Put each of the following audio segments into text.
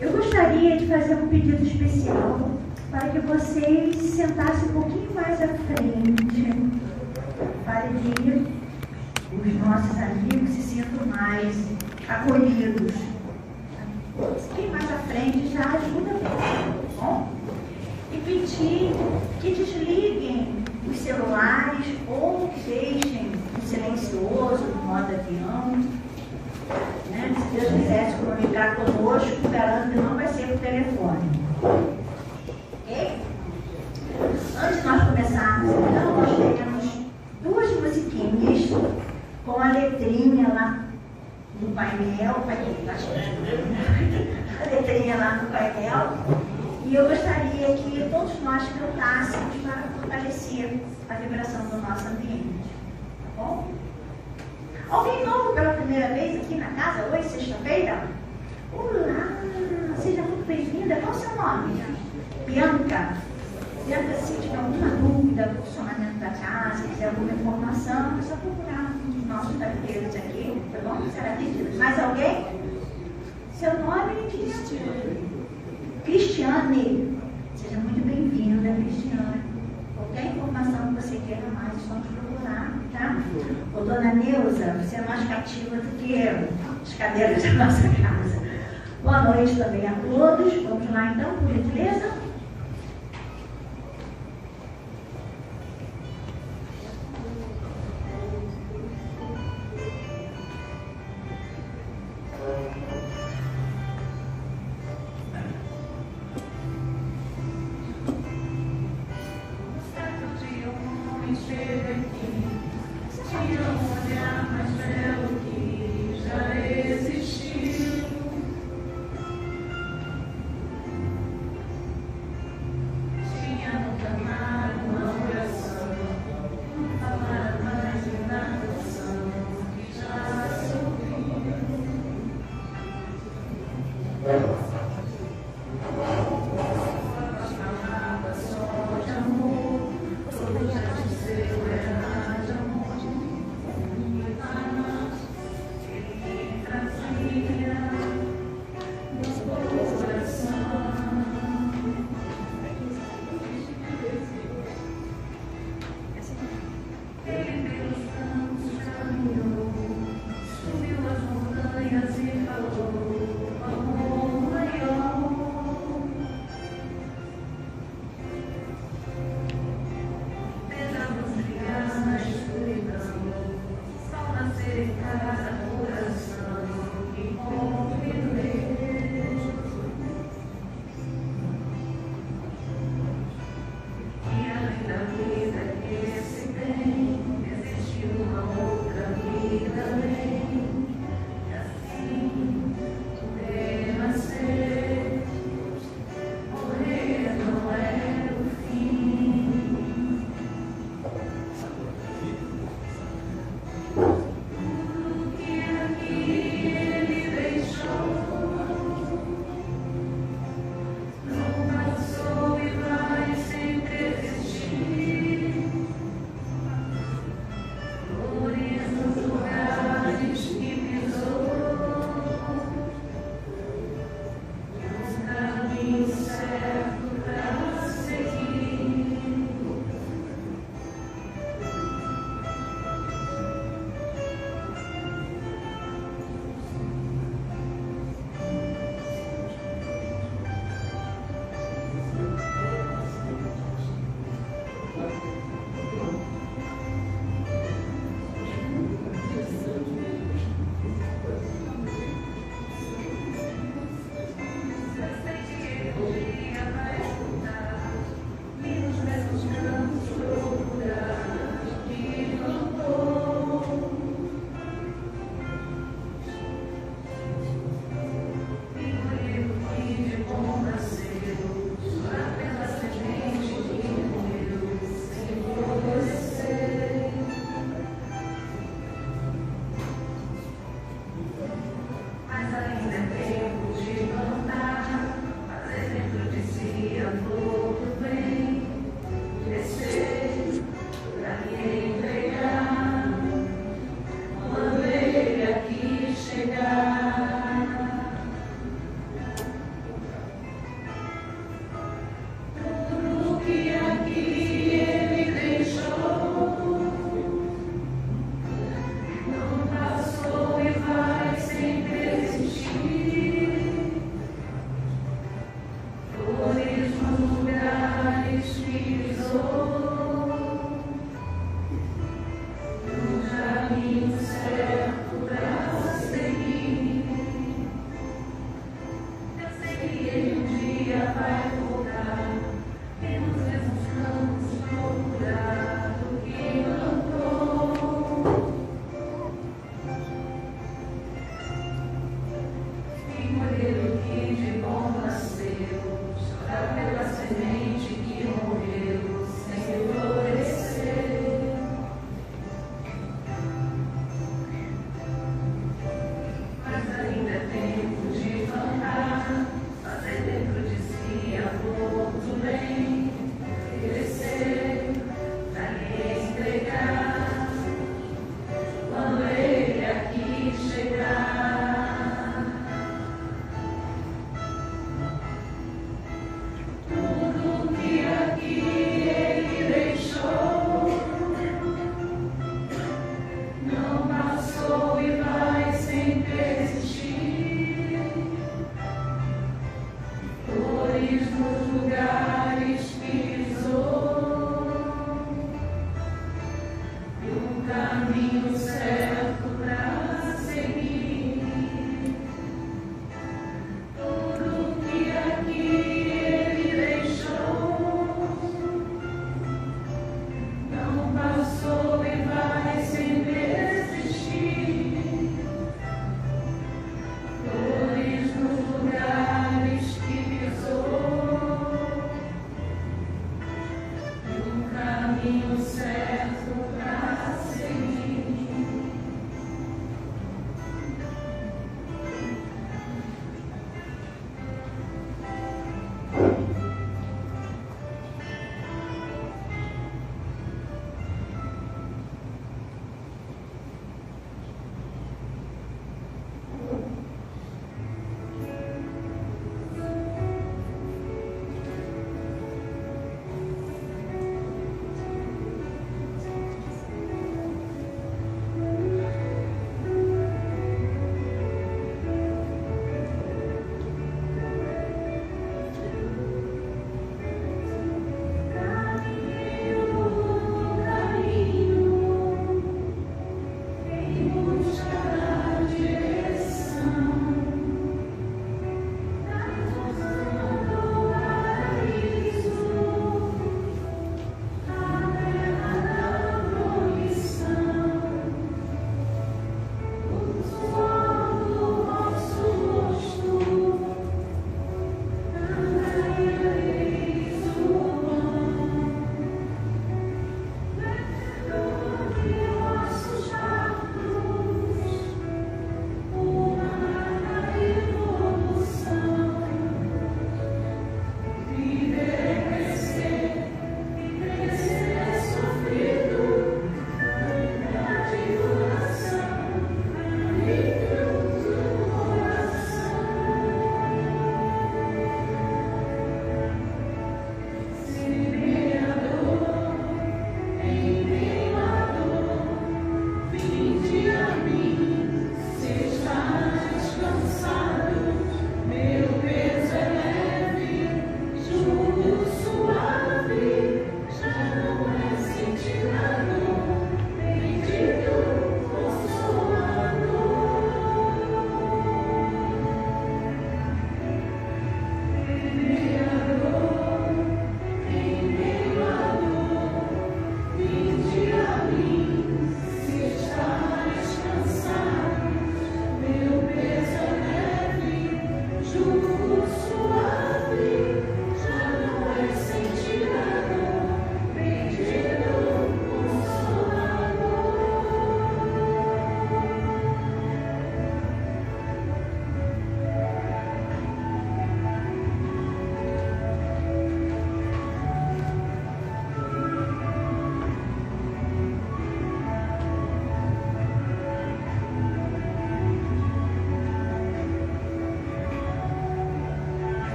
Eu gostaria de fazer um pedido especial para que vocês se sentassem um pouquinho mais à frente, para que os nossos amigos se sintam mais acolhidos. Quem mais à frente já ajuda muito, tá bom? E pedir que desliguem os celulares ou que deixem no silencioso, no modo avião. Né? Se Deus quiser se comunicar conosco, garanto que não vai ser por telefone. Ok? Antes de nós começarmos, então, nós teremos duas musiquinhas com a letrinha lá no painel, a letrinha lá no painel, e eu gostaria que todos nós cantássemos para fortalecer a vibração do nosso ambiente, tá bom? Alguém novo pela primeira vez aqui na casa, hoje, sexta-feira? Olá, seja muito bem-vinda. Qual o seu nome? Bianca. Bianca, se tiver alguma dúvida do funcionamento da casa, se quiser alguma informação, é só procurar um dos nossos carteiros aqui, tá bom? Será atendida. Mais alguém? Seu nome é Cristiane. Seja muito bem-vinda, Cristiane. Qualquer informação que você queira mais, é só nos procurar, tá? Ô, dona Neuza, você é mais cativa do que eu, as cadeiras da nossa casa. Boa noite também a todos. Vamos lá então, por gentileza. Subiu as montanhas e falou, amor.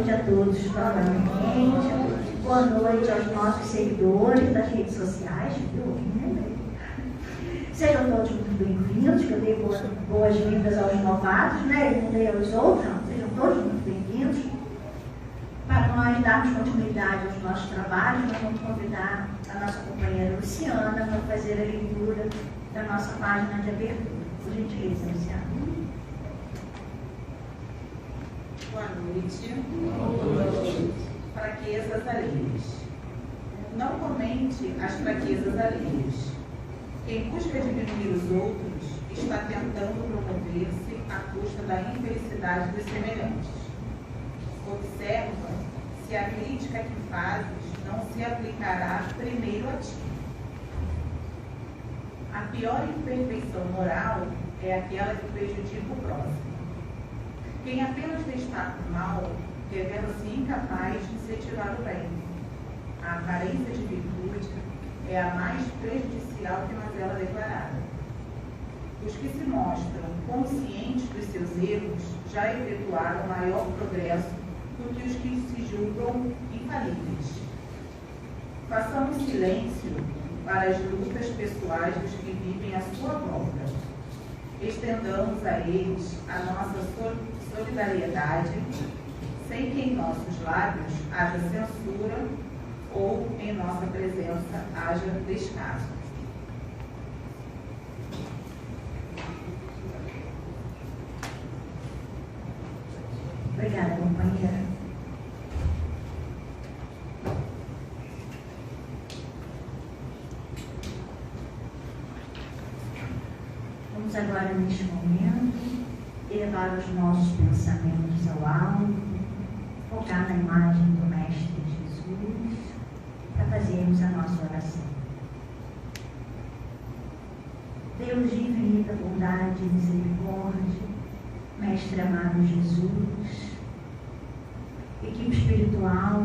noite a todos novamente. Boa noite aos nossos seguidores das redes sociais, viu? Sejam todos muito bem-vindos, que eu dei boas-vindas aos novatos, né? E não dei aos outros, não. Sejam todos muito bem-vindos. Para nós darmos continuidade aos nossos trabalhos, nós vamos convidar a nossa companheira Luciana para fazer a leitura da nossa página de abertura. Por gentileza, Luciana. Boa noite. Fraquezas alheias. Não comente as fraquezas alheias. Quem busca diminuir os outros está tentando promover-se à custa da infelicidade dos semelhantes. Observa se a crítica que fazes não se aplicará primeiro a ti. A pior imperfeição moral é aquela que prejudica o próximo. Quem apenas destaca o mal revela-se incapaz de incentivar o bem. A aparência de virtude é a mais prejudicial que mazela declarada. Os que se mostram conscientes dos seus erros já efetuaram maior progresso do que os que se julgam infalíveis. Façamos silêncio para as lutas pessoais dos que vivem à sua volta. Estendamos a eles a nossa solidariedade, sem que em nossos lábios haja censura ou em nossa presença haja descaso. Obrigada, companheira. Vamos agora, neste momento, elevar os nossos pensamentos ao alto, focar na imagem do Mestre Jesus, para fazermos a nossa oração. Deus de infinita bondade e misericórdia, Mestre amado Jesus, equipe espiritual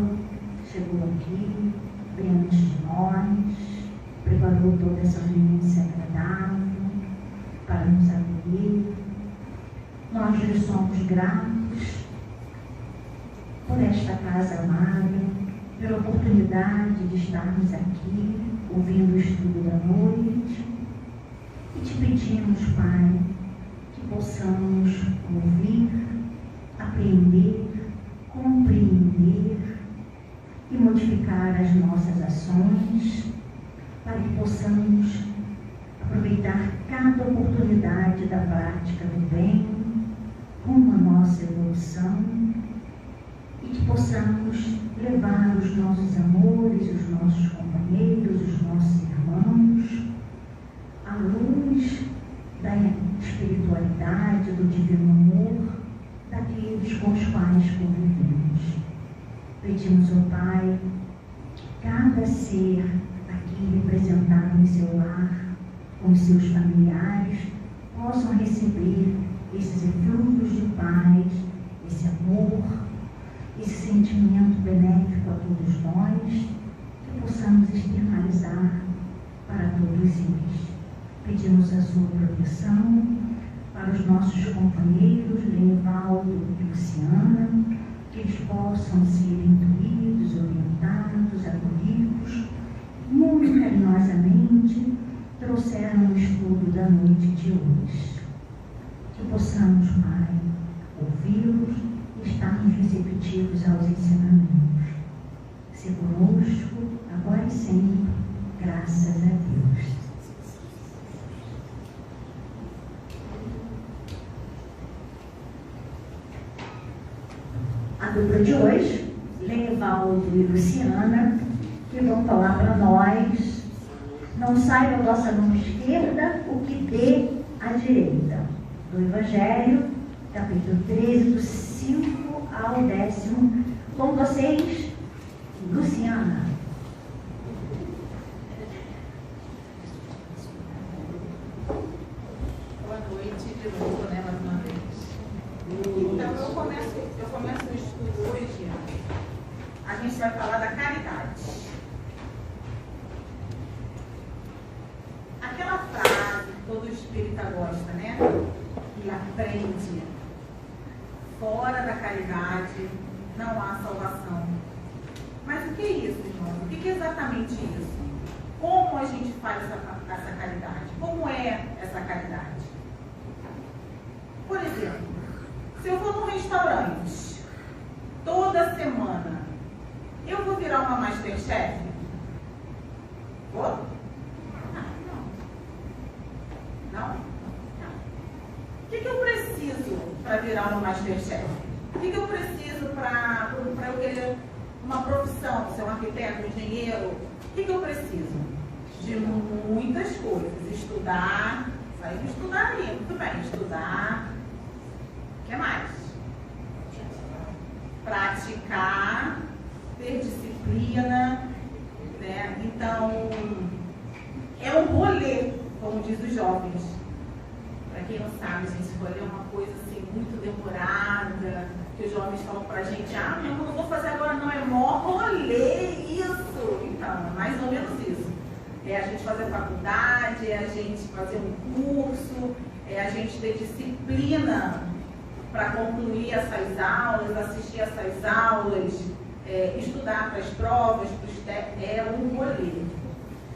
chegou aqui, bem antes de nós, preparou toda essa ambiência agradável para nos acolher. Nós lhe somos gratos por esta casa amada, pela oportunidade de estarmos aqui, ouvindo o estudo da noite, e te pedimos, Pai, que possamos ouvir, aprender, compreender e modificar as nossas ações, para que possamos aproveitar cada oportunidade da prática do bem, rumo à nossa evolução, e que possamos levar os nossos amores, os nossos companheiros, os nossos irmãos, à luz da espiritualidade, do divino amor, daqueles com os quais convivemos. Pedimos ao Pai que cada ser aqui representado em seu lar, com os seus familiares, possam receber esses efluvios de paz, esse amor, esse sentimento benéfico a todos nós, que possamos externalizar para todos eles. Pedimos a sua proteção para os nossos companheiros, Lenivaldo e Luciana, que eles possam ser intuídos, orientados, acolhidos, muito carinhosamente trouxeram o estudo da noite de hoje. Que possamos, Pai, ouvi-los e estarmos receptivos aos ensinamentos. Se conosco, agora e sempre, graças a Deus. A dupla de hoje, Lenivaldo e Luciana, que vão falar para nós: não saiba a vossa mão esquerda o que dê à direita. Do Evangelho, capítulo 13, do 5 ao 10. Com vocês, Luciana. Boa noite de novo, né, mais uma vez. Então, eu começo o estudo hoje. A gente vai falar da caridade. Aquela frase que todo espírita gosta, né? E aprende. Fora da caridade não há salvação. Mas o que é isso, irmãos? O que é exatamente isso? Como a gente faz essa caridade? Como é essa caridade? Por exemplo, se eu for num restaurante toda semana, eu vou virar uma Masterchef? Vou? Não? O que eu preciso para virar uma Masterchef? O que eu preciso para eu querer uma profissão, ser um arquiteto, um engenheiro? O que eu preciso? De muitas coisas. Estudar, sair de estudar aí, muito bem, estudar. O que mais? Praticar, ter disciplina, né? Então, é um rolê, como diz os jovens. Para quem não sabe, gente, rolê é uma coisa assim, muito demorada, que os jovens falam pra gente, não vou fazer agora não, é mó rolê isso. Então, é mais ou menos isso. É a gente fazer faculdade, é a gente fazer um curso, é a gente ter disciplina para concluir essas aulas, assistir essas aulas, estudar para as provas, é um rolê.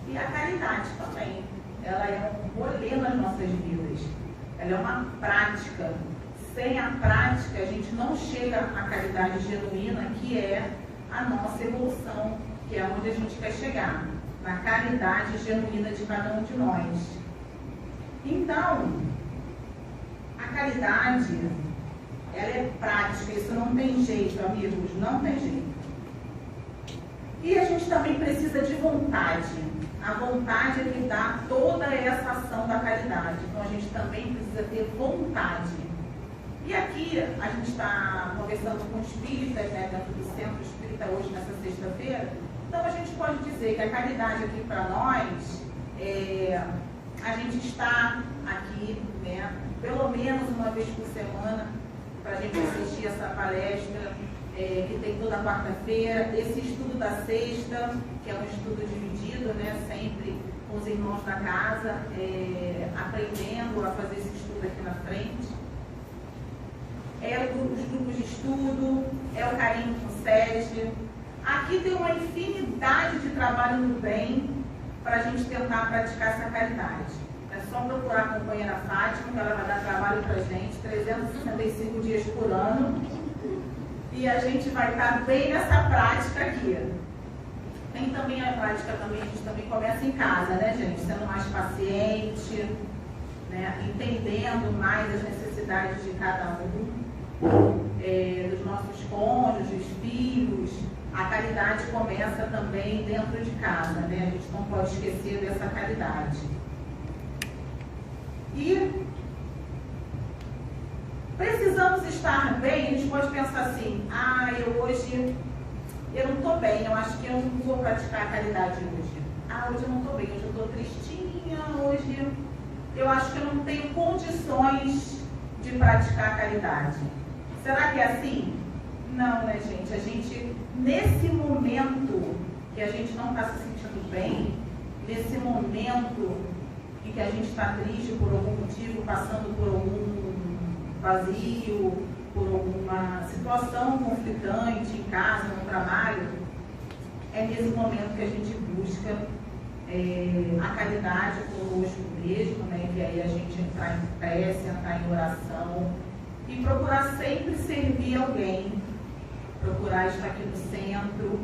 E a caridade também, ela é um rolê nas nossas vidas, ela é uma prática. Sem a prática, a gente não chega à caridade genuína, que é a nossa evolução, que é onde a gente quer chegar, na caridade genuína de cada um de nós. Então, a caridade, ela é prática, isso não tem jeito, amigos, não tem jeito. E a gente também precisa de vontade. A vontade é que dá toda essa ação da caridade. Então, a gente também precisa ter vontade. E aqui, a gente está conversando com espíritas, né, dentro do Centro Espírita hoje, nessa sexta-feira. Então, a gente pode dizer que a caridade aqui para nós, a gente está aqui, né, pelo menos uma vez por semana, para a gente assistir essa palestra, que tem toda quarta-feira, esse estudo da sexta, que é um estudo dividido, né, sempre com os irmãos da casa, aprendendo a fazer esse estudo aqui na frente. Os grupos de estudo, o carinho com o SESC. Aqui tem uma infinidade de trabalho no bem para a gente tentar praticar essa caridade. É só procurar a companheira Fátima, que ela vai dar trabalho para a gente, 365 dias por ano. E a gente vai estar bem nessa prática aqui. Tem também a prática, a gente também começa em casa, né, gente? Sendo mais paciente, né? Entendendo mais as necessidades de cada um, dos nossos cônjuges, filhos. A caridade começa também dentro de casa, né? A gente não pode esquecer dessa caridade. E precisamos estar bem. A gente pode pensar assim, hoje eu não estou bem, eu acho que eu não vou praticar a caridade hoje. Hoje eu não estou bem, hoje eu estou tristinha, hoje eu acho que eu não tenho condições de praticar a caridade. Será que é assim? Não, né, gente? A gente, nesse momento que a gente não está se sentindo bem, nesse momento em que a gente está triste por algum motivo, passando por algum vazio, por alguma situação conflitante em casa, no trabalho, é nesse momento que a gente busca a caridade conosco mesmo, né? E aí a gente entrar em prece, entrar em oração e procurar sempre servir alguém, procurar estar aqui no centro.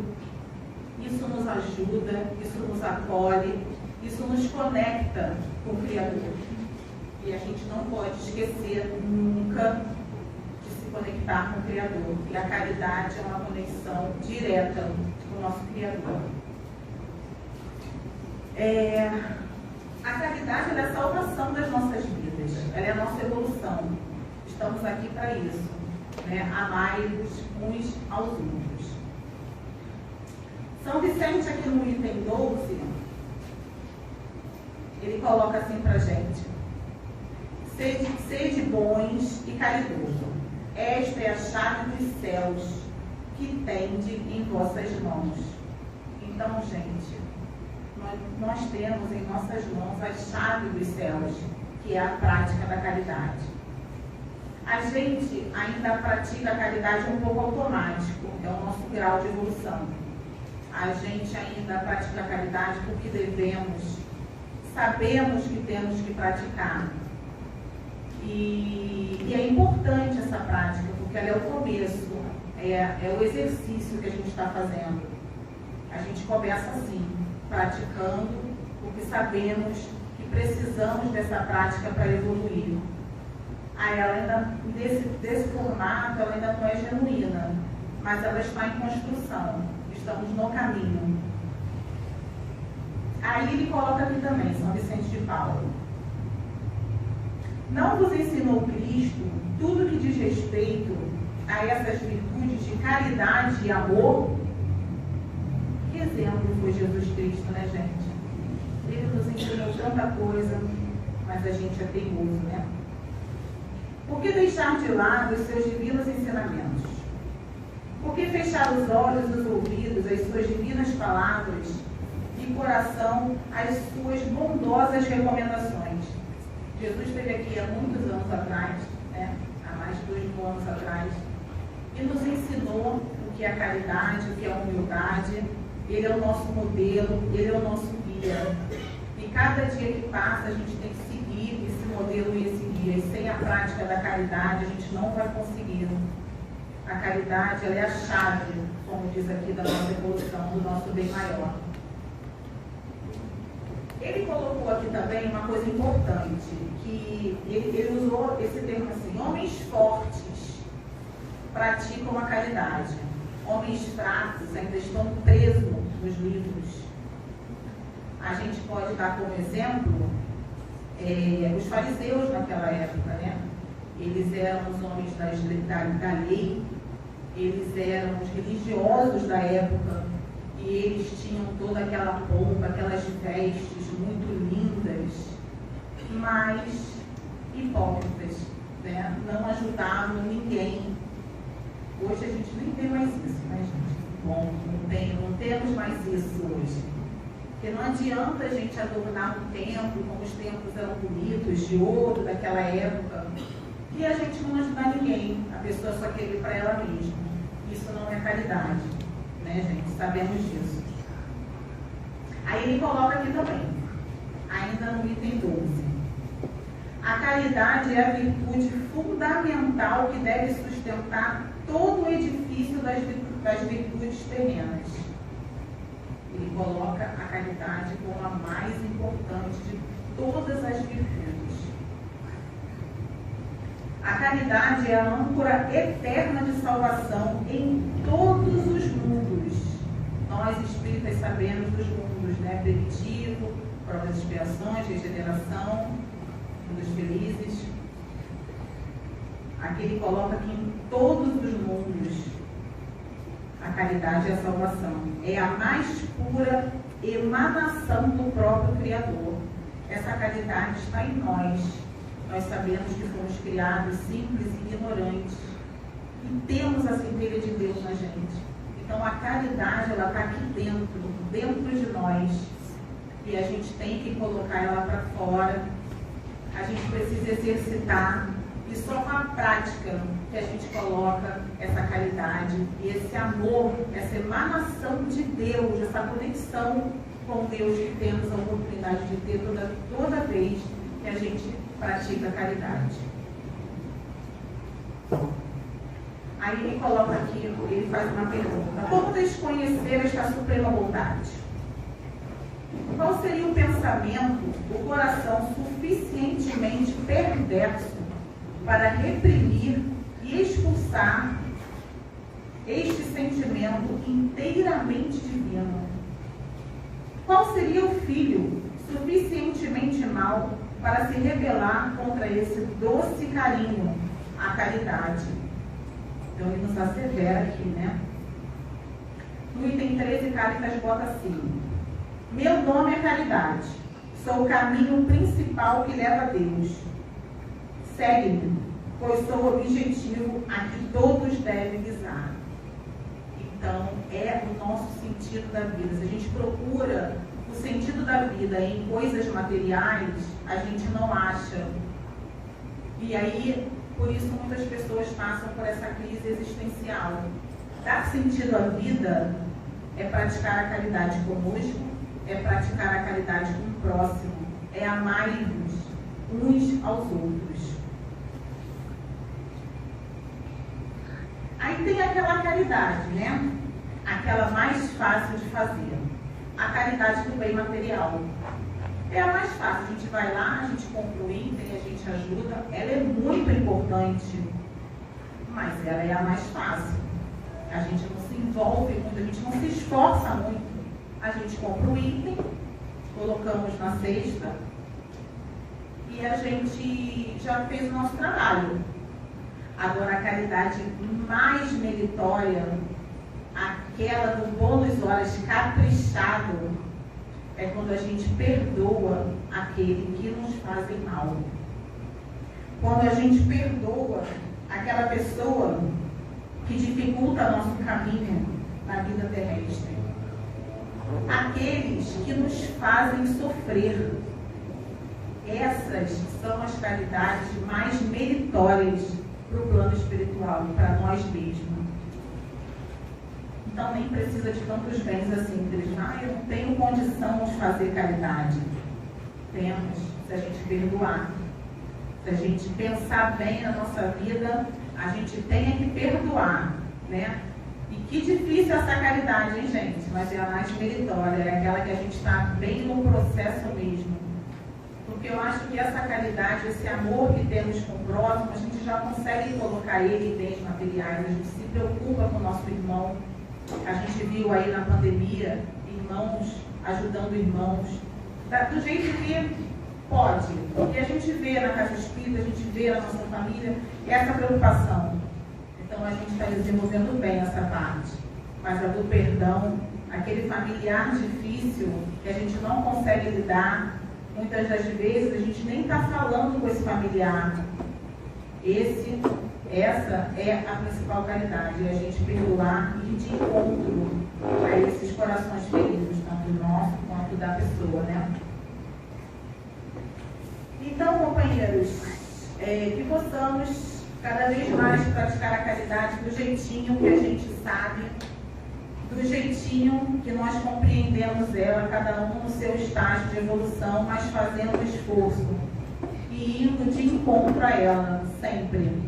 Isso nos ajuda, isso nos acolhe, isso nos conecta com o Criador. E a gente não pode esquecer nunca de se conectar com o Criador. E a caridade é uma conexão direta com o nosso Criador. A caridade é a salvação das nossas vidas. Ela é a nossa evolução. Estamos aqui para isso, né? Amai-vos uns aos outros. São Vicente, aqui no item 12, ele coloca assim para a gente: sede bons e caridoso. Esta é a chave dos céus que tende em vossas mãos. Então, gente, nós temos em nossas mãos a chave dos céus, que é a prática da caridade. A gente ainda pratica a caridade um pouco automático, é o nosso grau de evolução. A gente ainda pratica a caridade porque devemos, sabemos que temos que praticar. E é importante essa prática, porque ela é o começo, é o exercício que a gente está fazendo. A gente começa assim, praticando, porque sabemos que precisamos dessa prática para evoluir. Ela ainda, desse formato, ela ainda não é genuína, mas ela está em construção, estamos no caminho. Aí ele coloca aqui também, São Vicente de Paulo. Não vos ensinou Cristo tudo que diz respeito a essas virtudes de caridade e amor? Que exemplo foi Jesus Cristo, né, gente? Ele nos ensinou tanta coisa, mas a gente é teimoso, né? Por que deixar de lado os seus divinos ensinamentos? Por que fechar os olhos, os ouvidos, as suas divinas palavras e coração às suas bondosas recomendações? Jesus esteve aqui há muitos anos atrás, né? Há mais de 2000 anos atrás, e nos ensinou o que é a caridade, o que é a humildade. Ele é o nosso modelo, ele é o nosso guia. E cada dia que passa, a gente tem que seguir esse modelo e esse guia. E sem a prática da caridade, a gente não vai conseguir. A caridade, ela é a chave, como diz aqui, da nossa evolução, do nosso bem maior. Ele colocou aqui também uma coisa importante, que ele usou esse termo assim: homens fortes praticam a caridade. Homens fracos ainda estão presos nos livros. A gente pode dar como exemplo os fariseus naquela época, né? Eles eram os homens da lei, eles eram os religiosos da época, e eles tinham toda aquela roupa, aquelas vestes muito lindas, mas hipócritas, né? Não ajudavam ninguém. Hoje a gente nem tem mais isso, né, gente? Bom, não temos mais isso hoje. Porque não adianta a gente adornar um templo, como os templos eram bonitos, de ouro daquela época, e a gente não ajudar ninguém, a pessoa só querer para ela mesma. Isso não é caridade, né, gente? Sabemos disso. Aí ele coloca aqui também, ainda no item 12. A caridade é a virtude fundamental que deve sustentar todo o edifício das virtudes terrenas. Ele coloca a caridade como a mais importante de todas as virtudes. A caridade é a âncora eterna de salvação em todos os mundos. Nós espíritas sabemos dos mundos, né? Primitivo, provas, expiações, regeneração, mundos felizes. Aqui ele coloca que em todos os mundos a caridade é a salvação. É a mais pura emanação do próprio Criador. Essa caridade está em nós. Nós sabemos que fomos criados simples e ignorantes. E temos a centelha de Deus na gente. Então a caridade, ela está aqui dentro de nós. E a gente tem que colocar ela para fora. A gente precisa exercitar. E só com a prática que a gente coloca essa caridade e esse amor, essa emanação de Deus, essa conexão com Deus que temos a oportunidade de ter toda vez que a gente pratica a caridade. Aí ele coloca aqui, ele faz uma pergunta: como desconhecer esta suprema bondade? Qual seria o pensamento, o coração suficientemente perverso para reprimir e expulsar este sentimento inteiramente divino? Qual seria o filho suficientemente mau para se rebelar contra esse doce carinho, a caridade? Então ele nos assevera aqui, né? No item 13, Cáritas bota assim: meu nome é caridade, sou o caminho principal que leva a Deus. Segue-me, pois sou o objetivo a que todos devem visar. Então, é o nosso sentido da vida. Se a gente procura o sentido da vida em coisas materiais, a gente não acha. E aí, Por isso, muitas pessoas passam por essa crise existencial. Dar sentido à vida é praticar a caridade conosco, é praticar a caridade com o próximo, é amar-nos uns aos outros. Aí tem aquela caridade, né? Aquela mais fácil de fazer. A caridade do bem material. É a mais fácil. A gente vai lá, a gente compra o item, a gente ajuda. Ela é muito importante, mas ela é a mais fácil. A gente não se envolve muito, a gente não se esforça muito. A gente compra o item, colocamos na cesta e a gente já fez o nosso trabalho. Agora, a caridade mais meritória, aquela do bônus horas caprichado, é quando a gente perdoa aquele que nos fazem mal. Quando a gente perdoa aquela pessoa que dificulta nosso caminho na vida terrestre. Aqueles que nos fazem sofrer. Essas são as caridades mais meritórias para o plano espiritual, para nós mesmos. Então nem precisa de tantos bens assim. Eu não tenho condição de fazer caridade. Temos, se a gente perdoar. Se a gente pensar bem na nossa vida, a gente tem que perdoar, né? E que difícil essa caridade, hein, gente? Mas é a mais meritória, é aquela que a gente está bem no processo mesmo. Porque eu acho que essa caridade, esse amor que temos com o próximo, a gente já consegue colocar ele em bens materiais, a gente se preocupa com o nosso irmão. A gente viu aí na pandemia, irmãos ajudando irmãos, do jeito que pode. E a gente vê na casa espírita, a gente vê na nossa família essa preocupação. Então a gente está desenvolvendo bem essa parte. Mas a do perdão, aquele familiar difícil que a gente não consegue lidar, muitas das vezes a gente nem está falando com esse familiar. Essa é a principal caridade, é a gente perdoar e ir de encontro a esses corações feridos, tanto o nosso quanto da pessoa, né? Então, companheiros, que possamos cada vez mais praticar a caridade do jeitinho que a gente sabe, do jeitinho que nós compreendemos ela, cada um no seu estágio de evolução, mas fazendo esforço e indo de encontro a ela, sempre.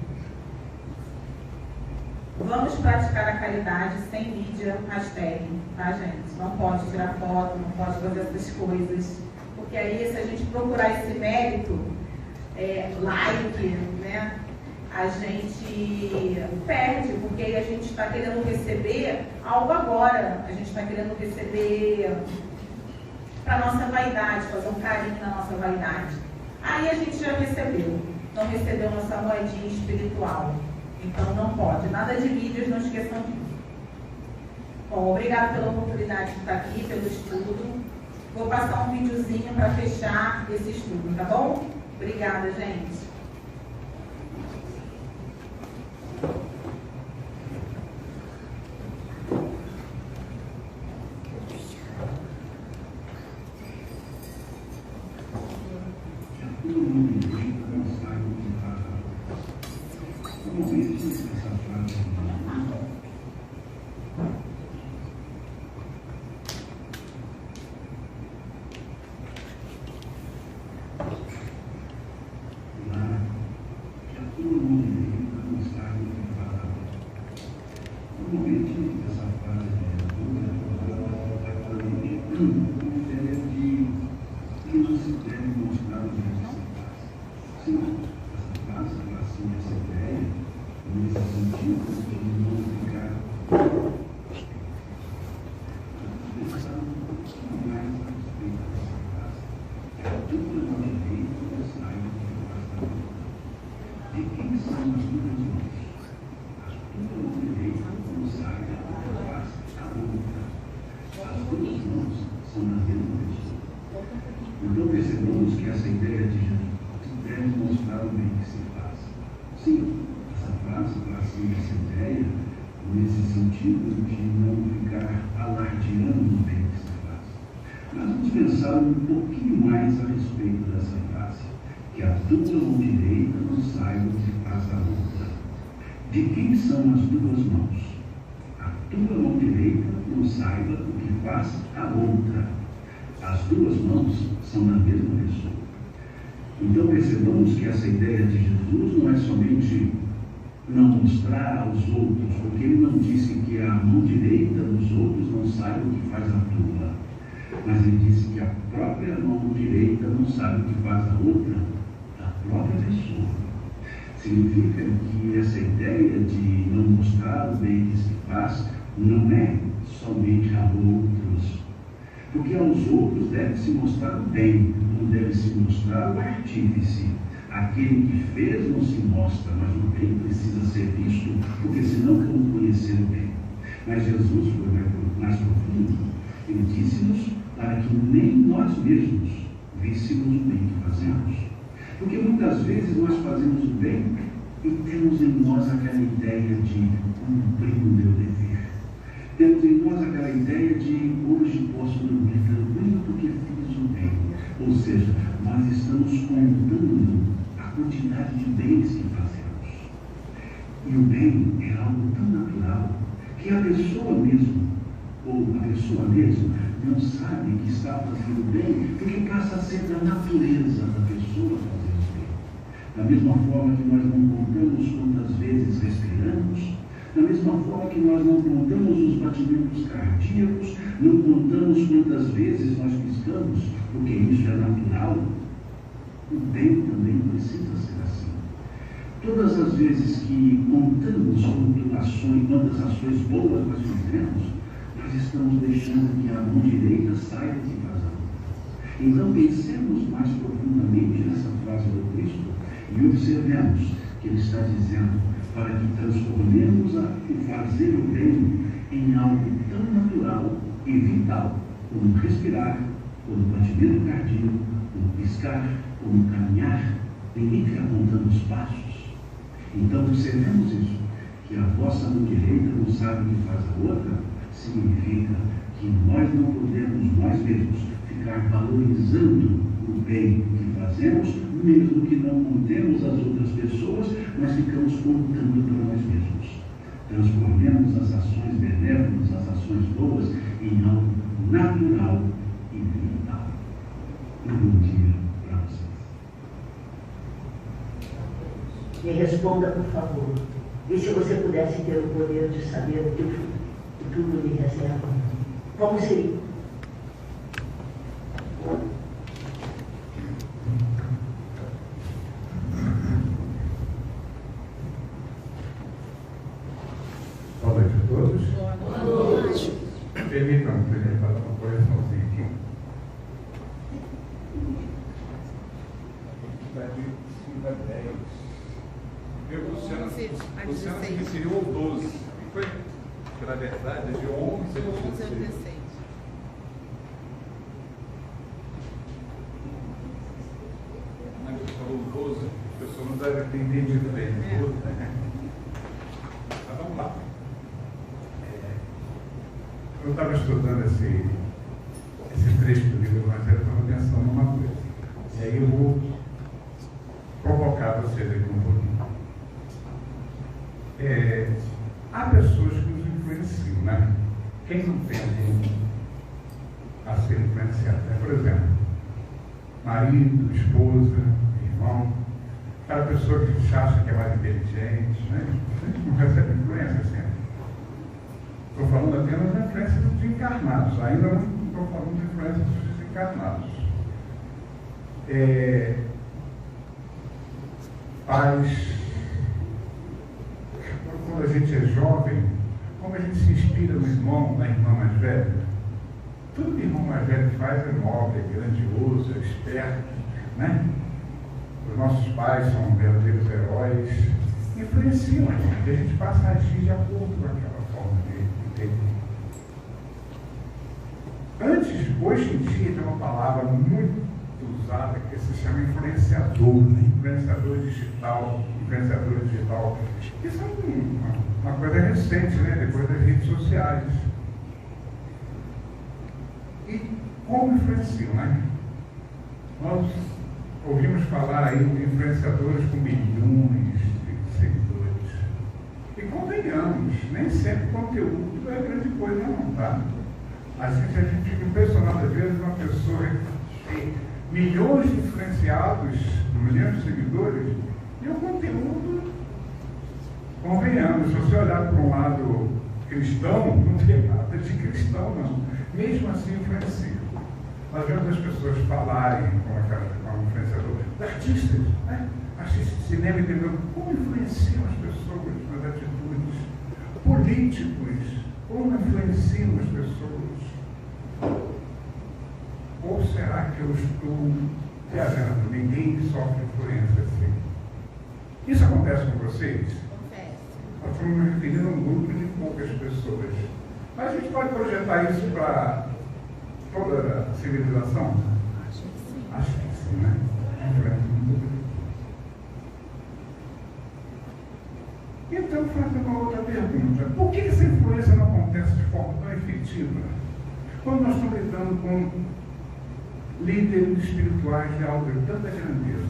Vamos praticar a caridade sem mídia, hashtag, tá, gente? Não pode tirar foto, não pode fazer essas coisas, porque aí, se a gente procurar esse mérito, like, né, a gente perde, porque aí a gente está querendo receber algo agora, a gente está querendo receber para nossa vaidade, fazer um carinho na nossa vaidade. Aí a gente já recebeu, não recebeu nossa moedinha espiritual. Então não pode. Nada de vídeos, não esqueçam disso. Bom, obrigado pela oportunidade de estar aqui, pelo estudo. Vou passar um videozinho para fechar esse estudo, tá bom? Obrigada, gente. Então percebemos que essa ideia de deve mostrar o bem que se faz. Sim, essa frase assim, essa ideia, nesse sentido de não ficar alardeando o bem que se faz. Mas vamos pensar um pouquinho mais a respeito dessa frase, que a tua mão direita não saiba o que faz a de quem são as duas mãos. A tua mão direita não saiba o que faz a outra. As duas mãos são da mesma pessoa. Então percebamos que essa ideia de Jesus não é somente não mostrar aos outros, porque ele não disse que a mão direita dos outros não saiba o que faz a tua, mas ele disse que a própria mão direita não sabe o que faz a outra, a própria pessoa. Significa que essa ideia de não mostrar o bem que se faz não é somente a outros, porque aos outros deve se mostrar o bem, não deve se mostrar o artífice. Aquele que fez não se mostra, mas o bem precisa ser visto, porque senão vamos conhecer o bem. Mas Jesus foi mais profundo. Ele disse-nos para que nem nós mesmos víssemos o bem que fazemos. Porque muitas vezes nós fazemos o bem e temos em nós aquela ideia de cumprir o meu dever. Temos em nós aquela ideia de hoje posso dormir tranquilo porque fiz o bem. Ou seja, nós estamos contando a quantidade de bens que fazemos. E o bem é algo tão natural que a pessoa mesmo, ou a pessoa mesma, não sabe que está fazendo bem, porque passa a ser da natureza da pessoa fazer o bem. Da mesma forma que nós não contamos quantas vezes respiramos, da mesma forma que nós não contamos os batimentos cardíacos, não contamos quantas vezes nós piscamos, porque isso é natural, o bem também precisa ser assim. Todas as vezes que contamos quantas ações boas nós fizemos, nós estamos deixando que a mão direita saia de casa. Então pensemos mais profundamente nessa frase do Cristo e observemos que ele está dizendo para que transformemos o fazer o bem em algo tão natural e vital como respirar, como batimento cardíaco, como piscar, como caminhar. Ninguém fica contando os passos. Então observemos isso, que a vossa mão direita não sabe o que faz a outra, significa que nós não podemos nós mesmos ficar valorizando o bem que fazemos, mesmo que não contemos as outras pessoas, mas ficamos contando para nós mesmos. Transformemos as ações benéficas, as ações boas, em algo natural e vital. Um bom dia para vocês. Me responda, por favor. E se você pudesse ter o poder de saber o que o futuro lhe reserva, como seria? Boa noite a todos. Boa noite. Permitam-me primeiro fazer uma correçãozinha aqui. Luciano se referiu ao 12. E foi, pela verdade, de 11 ao 16. Mas falou 12, a pessoa não deve ter entendido bem. Mas vamos lá. Eu estava estudando esse trecho do livro, mas eu estava pensando numa coisa. E aí eu vou provocar vocês aqui um pouquinho. Há pessoas que nos influenciam, né? Quem não tende a ser influenciado? Por exemplo, marido, esposa, irmão, aquela pessoa que se acha que é mais inteligente, né? A gente não recebe influência sempre. Estou falando apenas da influência dos encarnados, ainda não estou falando da influência dos desencarnados. Pais, quando a gente é jovem, como a gente se inspira no irmão, na irmã mais velha, tudo que o irmão mais velho faz é nobre, é grandioso, é esperto, né? Os nossos pais são verdadeiros heróis, influenciam a gente passa a agir de acordo com aquela forma de ter. Hoje em dia tem uma palavra muito usada que se chama influenciador, né? Influenciador digital, isso é uma coisa recente, né? Depois das redes sociais. E como influenciam, né? Nós ouvimos falar aí de influenciadores com milhões de seguidores. assim, a gente fica impressionado às vezes uma pessoa que tem milhões de influenciados, milhões de seguidores, e o conteúdo, convenhamos, se você olhar para um lado cristão, não tem nada de cristão, não. Mesmo assim, influencia. Nós vemos as pessoas falarem como influenciadores, artistas, né? Artistas de cinema, entendeu? Como influenciam as pessoas nas atitudes, políticos, como influenciam as pessoas. Ou será que eu estou viajando? Ninguém sofre influência assim. Isso acontece com vocês? Nós estamos nos referindo a um grupo de poucas pessoas. Mas a gente pode projetar isso para toda a civilização? Acho que sim, né? Então, faço uma outra pergunta. Por que essa influência não acontece de forma tão efetiva quando nós estamos lidando com líderes espirituais de algo de tanta grandeza?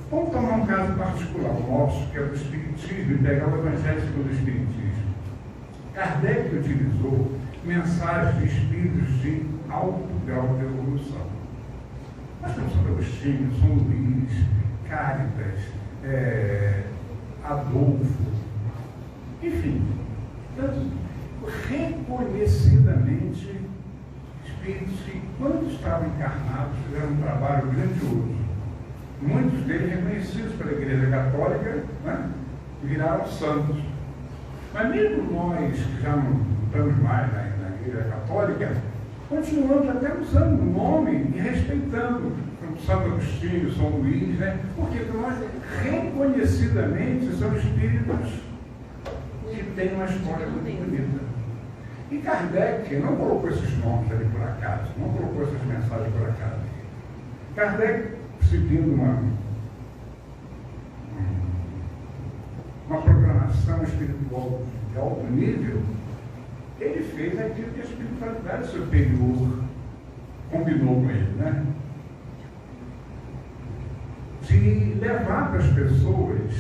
Vamos tomar um caso particular nosso, que é o do Espiritismo, e pegar o Evangelho segundo o Espiritismo. Kardec utilizou mensagens de espíritos de alto grau de evolução. Nós temos Santo Agostinho, São Luís, Cáritas, Adolfo, enfim, reconhecidamente espíritos que, quando estavam encarnados, fizeram um trabalho grandioso. Muitos deles reconhecidos pela Igreja Católica, né, viraram santos. Mas mesmo nós, que já não estamos mais na Igreja Católica, continuamos até usando o nome e respeitando Santo Agostinho, São Luís, né? Porque nós reconhecidamente são espíritos que têm uma história muito bonita. E Kardec não colocou esses nomes ali por acaso, não colocou essas mensagens por acaso. Kardec, seguindo uma programação espiritual de alto nível, ele fez aquilo que a espiritualidade superior combinou com ele, né? De levar para as pessoas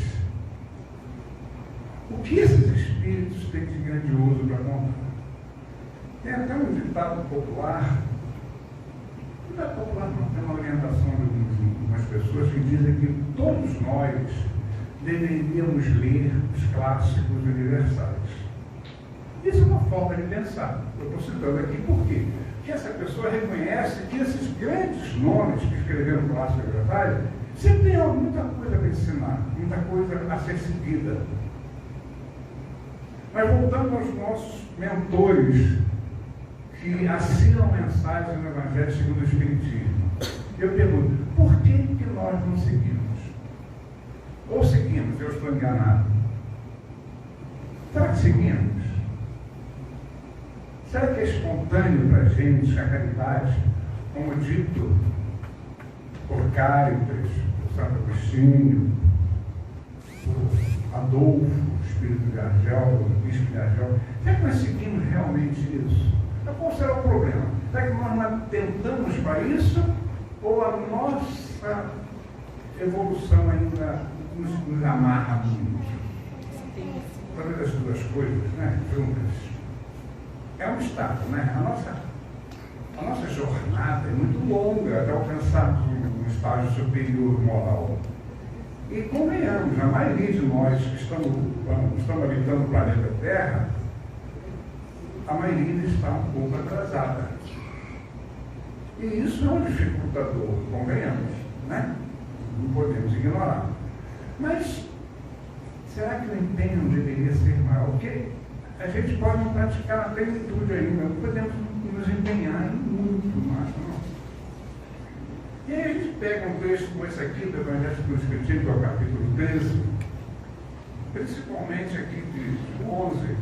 o que esses espíritos têm de grandioso para contar. Tem até um ditado popular, não é popular não, tem uma orientação de algumas pessoas que dizem que todos nós deveríamos ler os clássicos universais. Isso é uma forma de pensar. Eu estou citando aqui por quê? Porque essa pessoa reconhece que esses grandes nomes que escreveram clássicos universais sempre tem muita coisa para ensinar, muita coisa a ser seguida. Mas voltando aos nossos mentores que assinam mensagens no Evangelho segundo o Espiritismo, eu pergunto, por que nós não seguimos? Ou seguimos, eu estou enganado? Será que seguimos? Será que é espontâneo para a gente a caridade, como dito por Cáritas, por Santo Agostinho, por Adolfo, o Espírito de Argel, o Bispo de Argel? Será que nós seguimos realmente isso? Então, qual será o problema? Será que nós não tentamos para isso? Ou a nossa evolução ainda nos amarra muito? Talvez as duas coisas, né, juntas. É um estado, né? A nossa jornada é muito longa até alcançarmos um estágio superior moral. E convenhamos, a maioria de nós que estamos habitando o planeta Terra, a maioria está um pouco atrasada. E isso é um dificultador, convenhamos, né? Não podemos ignorar. Mas será que o empenho não deveria ser maior? Porque a gente pode não praticar a plenitude ainda, não podemos nos empenhar em muito mais, não. E aí a gente pega um texto como esse aqui do Evangelho segundo o Espiritismo, que é o capítulo 13, principalmente aqui de 11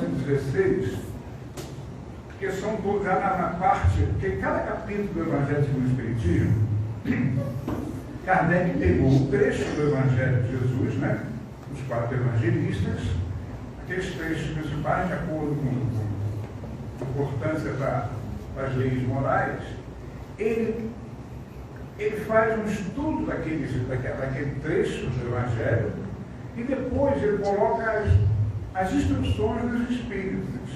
a 16, que são já na parte, porque cada capítulo do Evangelho segundo o Espiritismo, Kardec pegou um trecho do Evangelho de Jesus, né? Os 4 evangelistas, aqueles trechos principais, de acordo com a importância das leis morais, ele faz um estudo daquele trecho do Evangelho e depois ele coloca as instruções dos Espíritos.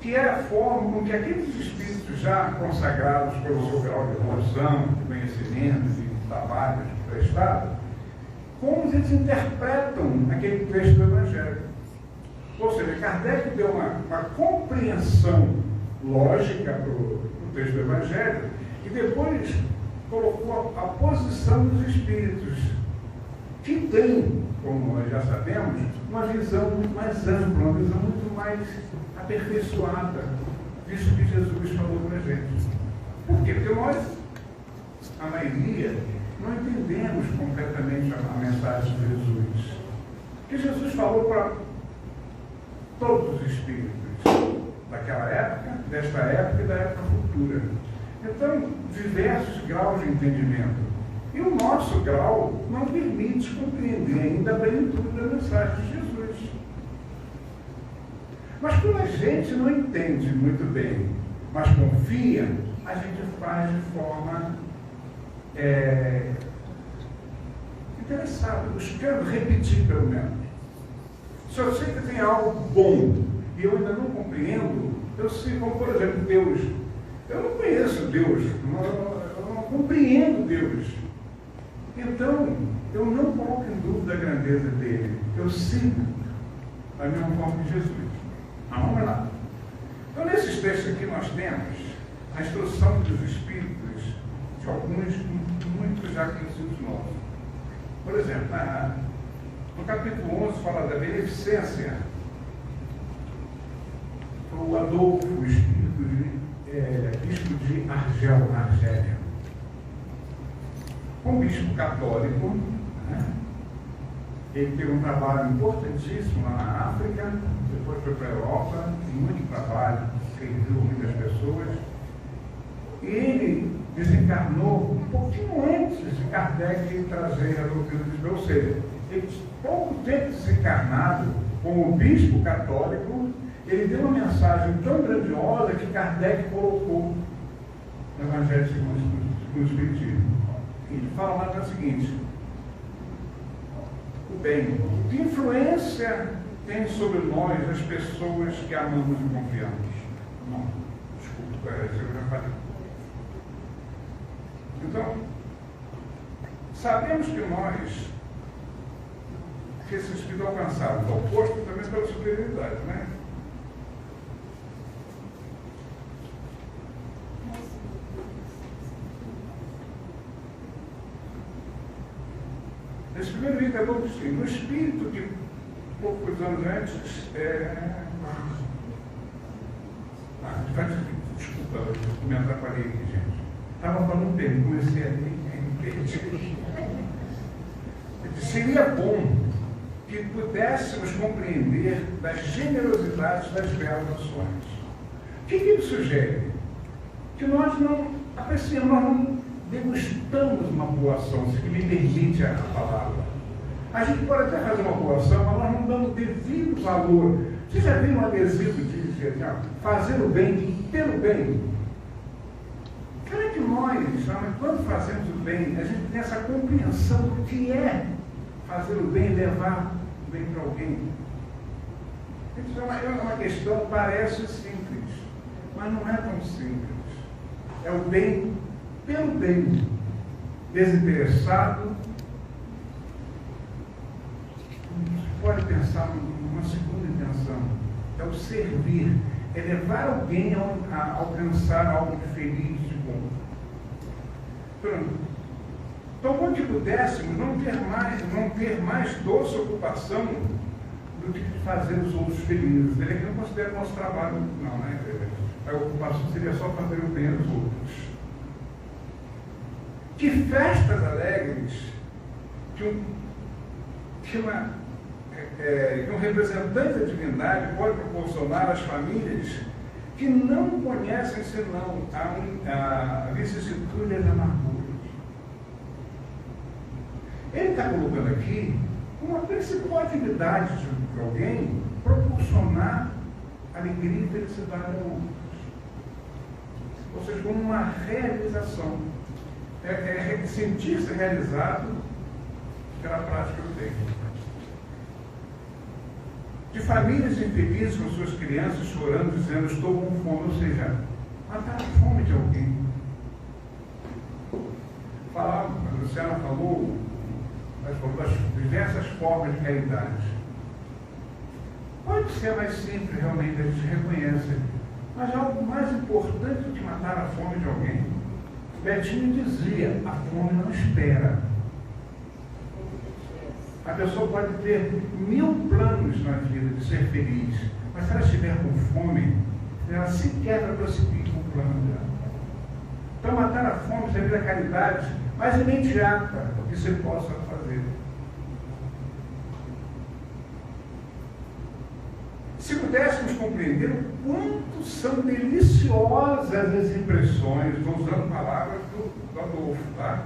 que é a forma com que aqueles espíritos já consagrados pelo seu grau de evolução, de conhecimento, de trabalho, de prestado, como eles interpretam aquele texto do Evangelho. Ou seja, Kardec deu uma compreensão lógica para o texto do Evangelho e depois colocou a posição dos espíritos, que tem, como nós já sabemos, uma visão muito mais ampla, uma visão muito mais aperfeiçoada disso que Jesus falou para a gente. Por quê? Porque nós, a maioria, não entendemos completamente a mensagem de Jesus. Porque Jesus falou para todos os espíritos daquela época, desta época e da época futura. Então, diversos graus de entendimento. E o nosso grau não permite compreender ainda a plenitude da mensagem de Jesus. Mas quando a gente não entende muito bem, mas confia, a gente faz de forma interessada, buscando repetir pelo menos. Se eu sei que tem algo bom e eu ainda não compreendo, eu sei, como por exemplo Deus. Eu não conheço Deus, eu não compreendo Deus. Então, eu não coloco em dúvida a grandeza dele. Eu sigo a mesma forma que Jesus. Mas vamos lá. Então, nesses textos aqui nós temos a instrução dos espíritos de alguns, muitos já conhecidos nossos. Por exemplo, no capítulo 11 fala da beneficência. O Adolfo, o bispo de Argélia. Um bispo católico, né? Ele teve um trabalho importantíssimo lá na África, depois foi para a Europa, muito trabalho, serviu muitas pessoas. E ele desencarnou um pouquinho antes de Kardec trazer a doutrina de Deus. Ou seja, ele, pouco tempo desencarnado, como bispo católico, ele deu uma mensagem tão grandiosa que Kardec colocou no Evangelho segundo o Espiritismo. Ele fala lá o seguinte: o bem, que influência tem sobre nós as pessoas que amamos e confiamos? Não, desculpa, eu já falei. Então, sabemos que nós, que esses espíritos alcançaram o oposto também pela superioridade, né? Nesse primeiro item é muito simples. O espírito que, poucos anos antes, desculpa, eu me atrapalhei aqui, gente. Estava falando bem, comecei a me seria bom que pudéssemos compreender das generosidades das belas ações. O que ele sugere? Que nós não apreciamos, nós não degustamos uma boa ação, se me permite a palavra. A gente pode até fazer uma boa ação, mas nós não damos devido valor. Você já viu um adesivo que diz fazer o bem pelo bem? Será que nós, quando fazemos o bem, a gente tem essa compreensão do que é fazer o bem e levar o bem para alguém? Isso é uma questão, parece simples, mas não é tão simples. É o bem pelo bem, desinteressado. Você pode pensar numa segunda intenção, é o servir, é levar alguém a alcançar algo de feliz, de bom. Então, quando que pudéssemos não ter mais doce ocupação do que fazer os outros felizes. Ele aqui não considera o nosso trabalho, não, né? A ocupação seria só fazer o bem aos outros. Que festas alegres que um representante da divindade pode proporcionar às famílias que não conhecem senão a vicissitude e as amarguras. Ele está colocando aqui uma principal atividade de alguém proporcionar alegria e felicidade a outros. Ou seja, como uma realização. Sentir-se realizado pela prática do bem. de famílias infelizes com suas crianças chorando, dizendo estou com fome, ou seja, matar a fome de alguém. A Luciana falou das diversas formas de caridade. Pode ser mais simples, realmente, a gente reconhece, mas algo mais importante do que matar a fome de alguém. Betinho dizia, a fome não espera. A pessoa pode ter 1000 planos na vida de ser feliz, mas se ela estiver com fome, ela sequer vai prosseguir com o plano dela. Então, matar a fome seria a caridade mais imediata que se possa fazer. Se pudéssemos compreender o quanto são deliciosas as impressões, estou usando palavras do Adolfo, tá?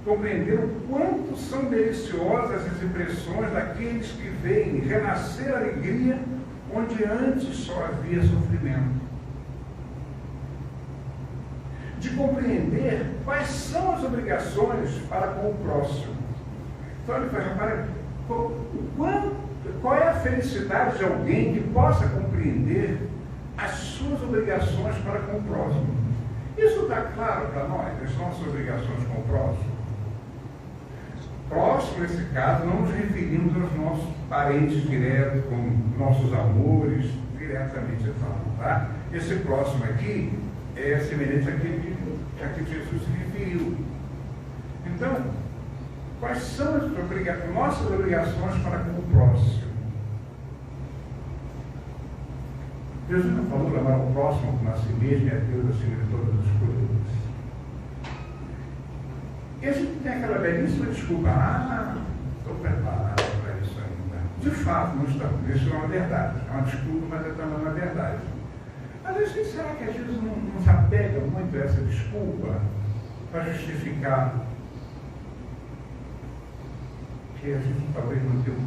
Compreender o quanto são deliciosas as impressões daqueles que veem renascer a alegria onde antes só havia sofrimento. De compreender quais são as obrigações para com o próximo. Então ele faz, repara, qual é a felicidade de alguém que possa compreender as suas obrigações para com o próximo? Isso está claro para nós, as nossas obrigações com o próximo? Próximo, nesse caso, não nos referimos aos nossos parentes diretos, como nossos amores, diretamente falando, tá? Esse próximo aqui é semelhante àquele que Jesus se referiu. Então, quais são as nossas obrigações para com o próximo? Jesus não falou de amar o próximo como a si mesmo e a Deus acima de todas as coisas. E a gente tem aquela belíssima desculpa, estou preparado para isso ainda. De fato, não estamos. Isso não é verdade. É uma desculpa, mas é também uma verdade. Mas assim, será que a gente não se apega muito a essa desculpa para justificar que a gente talvez não tenha o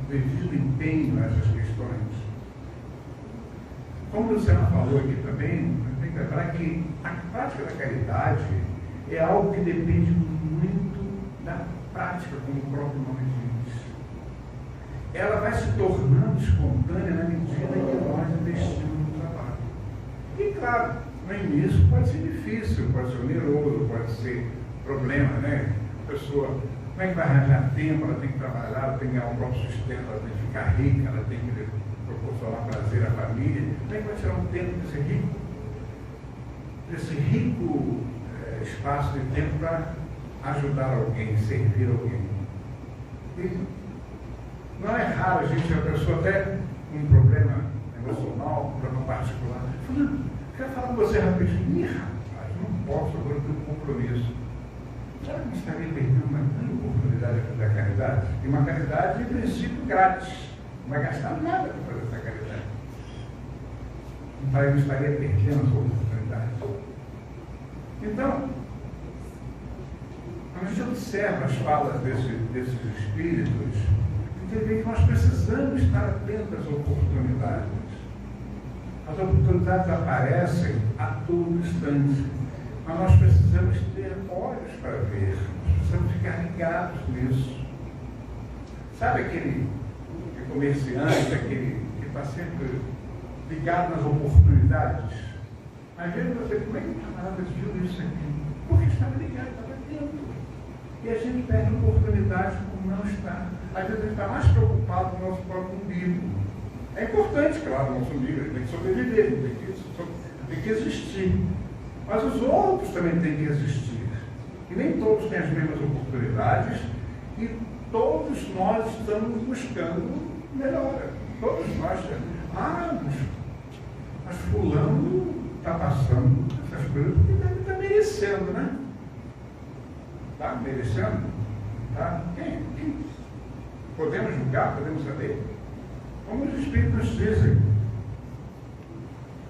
devido empenho nessas questões? Como o Luciano falou aqui também, tem que lembrar que a prática da caridade é algo que depende muito da prática, como o próprio nome diz. Ela vai se tornando espontânea na medida que nós investimos no trabalho. E claro, no início pode ser difícil, pode ser oneroso, pode ser problema, né? A pessoa, como é que vai arranjar tempo? Ela tem que trabalhar, ela tem que ganhar o próprio sustento, ela tem que ficar rica, ela tem que proporcionar prazer à família. Como é que vai tirar um tempo desse rico espaço de tempo para ajudar alguém, servir alguém? E não é raro a pessoa até com um problema emocional, um problema particular. Quero falar com você rapidinho. Rapaz, não posso, agora eu tenho um compromisso. Será que não estaria perdendo uma grande oportunidade da caridade? E uma caridade, em princípio, grátis. Não vai gastar nada para fazer essa caridade. Então, eu estaria perdendo essa oportunidade. Então, quando a gente observa as falas desses espíritos, entender que nós precisamos estar atentos às oportunidades. As oportunidades aparecem a todo instante, mas nós precisamos ter olhos para ver, nós precisamos ficar ligados nisso. Sabe aquele comerciante, aquele que está sempre ligado nas oportunidades? Às vezes você, como é que o camarada viu isso aqui? Porque estava ligado, estava atento. E a gente perde oportunidades como não está. Às vezes a gente está mais preocupado com o nosso próprio umbigo. É importante, claro, o nosso umbigo, ele tem que sobreviver, tem que existir. Mas os outros também têm que existir. E nem todos têm as mesmas oportunidades e todos nós estamos buscando melhora. Todos nós temos. Mas fulano está passando essas coisas que deve estar merecendo, né? Está merecendo? Tá? Quem? Podemos julgar, podemos saber? Como os Espíritos dizem.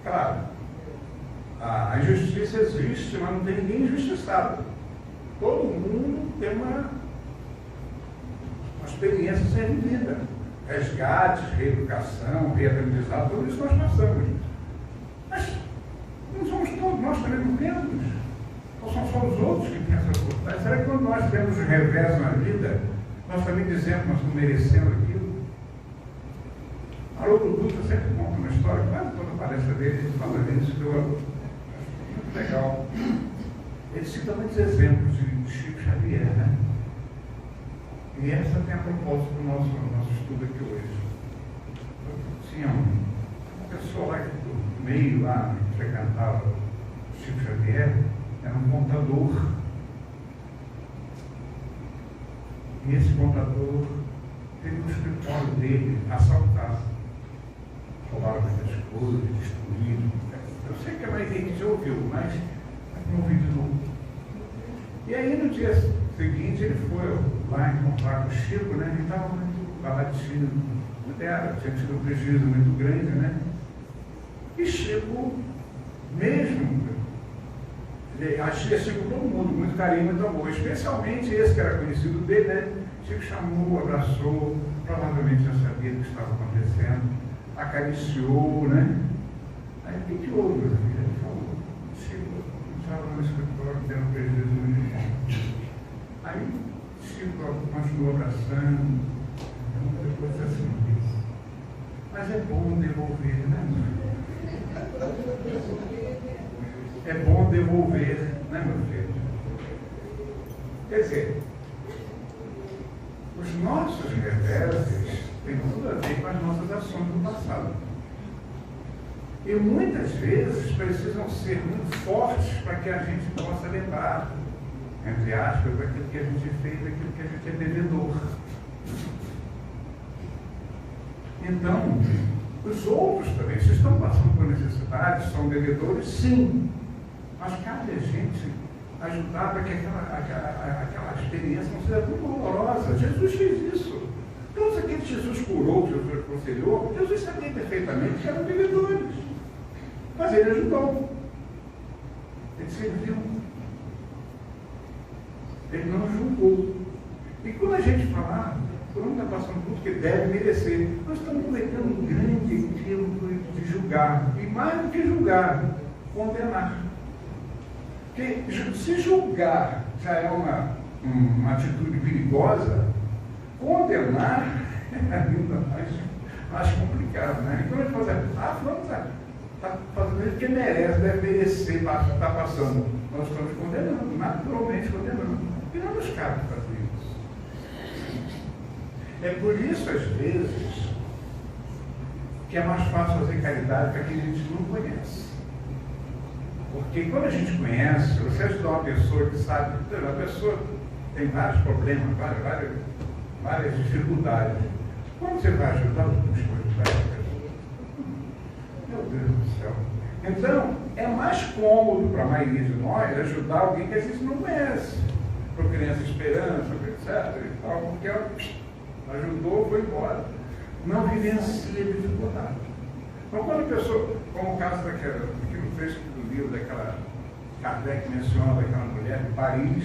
Claro, a injustiça existe, mas não tem ninguém injustiçado. Todo mundo tem uma experiência a ser vivida. Resgates, reeducação, reaprendizado, tudo isso nós passamos. Mas não somos todos, nós também não temos. Ou são só os outros que têm essa oportunidade? Será que quando nós temos o revés na vida, Nós também dizemos que nós estamos merecendo aquilo. Haroldo Dutra sempre conta uma história, quase toda a palestra dele, ele fala disso, que eu acho muito legal. Ele cita muitos exemplos de Chico Xavier, né? E essa tem a propósito do nosso estudo aqui hoje. Tinha uma pessoa lá do meio, lá, que frequentava Chico Xavier, era um contador. E esse contador teve um escritório dele assaltado. Roubaram muitas coisas, destruíram. Eu sei que a maioria que já ouviu, mas não ouvi de novo. E aí no dia seguinte ele foi lá encontrar com o Chico, né? Ele estava muito abatido, tinha tido um prejuízo muito grande, né? E Chico, mesmo, achei Chico todo mundo, muito carinho, muito amor, especialmente esse que era conhecido dele, né? Chico chamou, abraçou, provavelmente já sabia do que estava acontecendo, acariciou, né? Aí o que houve, meu filho? Ele falou, Chico, estava no escritório tendo prejuízo muito grande. Aí Chico continuou abraçando, depois assim, mas é bom devolver, né, meu filho? É bom devolver, né, meu filho? Quer dizer, os nossos reveses têm tudo a ver com as nossas ações do passado. E muitas vezes precisam ser muito fortes para que a gente possa lembrar, entre aspas, daquilo que a gente fez, daquilo que a gente é devedor. Então, os outros também, se estão passando por necessidades, são devedores, sim. Mas cabe a gente ajudar para que aquela experiência não seja tão dolorosa. Jesus fez isso. Todos aqueles que Jesus curou, que Jesus aconselhou, Jesus sabia perfeitamente que eram devedores. Mas ele ajudou. Ele serviu. Ele não julgou. E quando a gente falar, por um está passando tudo que deve merecer, nós estamos cometendo um grande equívoco de julgar. E mais do que julgar, condenar. Porque se julgar já é uma atitude perigosa, condenar é ainda mais complicado, né? Então a gente fala assim, fulano está fazendo isso porque merece, deve merecer, está passando. Nós estamos condenando, naturalmente condenando. E não nos cabe fazer isso. É por isso, às vezes, que é mais fácil fazer caridade para quem a gente não conhece. Porque quando a gente conhece, você ajudar uma pessoa que sabe, a pessoa tem vários problemas, várias dificuldades. Quando você vai ajudar, meu Deus do céu. Então, é mais cômodo para a maioria de nós ajudar alguém que a gente não conhece. Para Criança Esperança, etc. E tal, porque ela ajudou, foi embora. Não vivencia a dificuldade. Então, quando a pessoa, como o caso daquele trecho do livro, daquela Kardec menciona daquela mulher de Paris,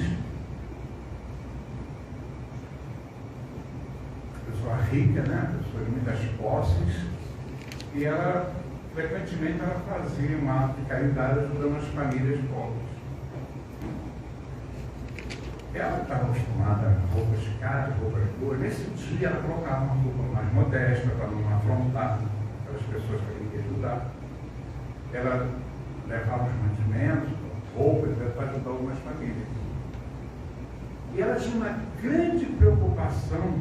pessoa rica, né? Pessoa de muitas posses, e ela, frequentemente, ela fazia um ato de caridade ajudando as famílias pobres. Ela estava acostumada a roupas caras, roupas boas. Nesse dia, ela colocava uma roupa mais modesta para não afrontar aquelas pessoas que ela queria ajudar. Ela levava os mantimentos, roupas, para ajudar algumas famílias. E ela tinha uma grande preocupação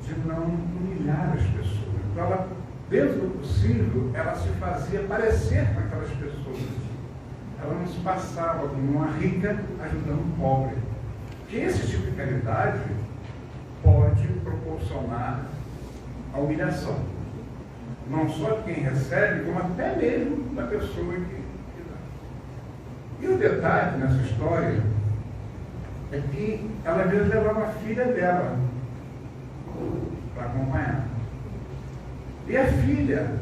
de não humilhar as pessoas. Então, ela, dentro do possível, ela se fazia parecer com aquelas pessoas. Ela não se passava como uma rica ajudando um pobre. Porque esse tipo de caridade pode proporcionar a humilhação. Não só de quem recebe, como até mesmo da pessoa que dá. E o detalhe nessa história é que ela às vezes levava a filha dela para acompanhar. E a filha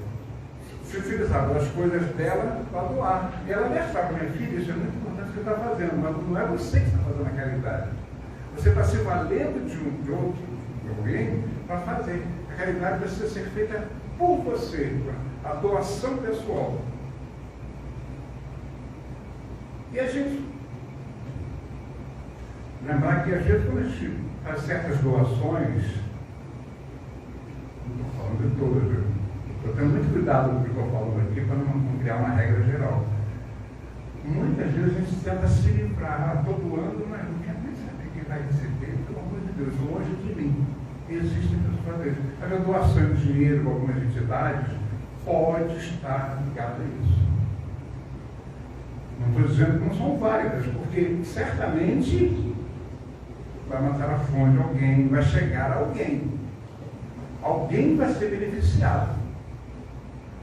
se utilizava das coisas dela para doar. E ela deixava, minha filha, isso é muito importante o que você está fazendo, mas não é você que está fazendo a caridade. Você está se valendo de alguém para fazer. A caridade precisa ser feita por você, a doação pessoal. E a gente lembrar que às vezes quando a gente faz certas doações, não estou falando de todas, estou tendo muito cuidado com o que estou falando aqui para não criar uma regra geral. Muitas vezes a gente tenta se livrar, estou doando, mas não quero nem saber quem vai receber, pelo amor de Deus, longe de mim. Existem pessoas vezes. A doação de dinheiro com algumas entidades pode estar ligada a isso. Não estou dizendo que não são válidas, porque certamente vai matar a fome de alguém, vai chegar a alguém. Alguém vai ser beneficiado.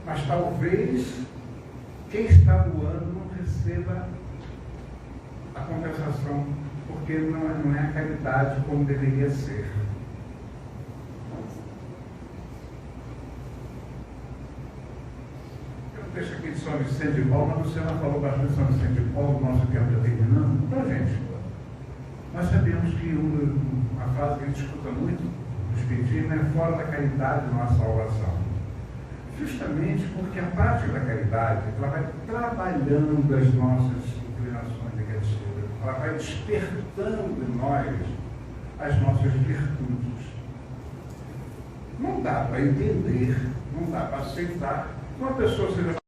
Mas talvez quem está doando não receba a compensação, porque não é a caridade como deveria ser. Deixa aqui de São Vicente de Paulo, mas a Luciana falou bastante de São Vicente de Paulo, o nosso tempo está terminando. Então, gente, nós sabemos que uma frase que a gente escuta muito no Espiritismo é fora da caridade não há salvação. Justamente porque a prática da caridade, ela vai trabalhando as nossas inclinações negativas, ela vai despertando em nós as nossas virtudes. Não dá para entender, não dá para aceitar que uma pessoa seja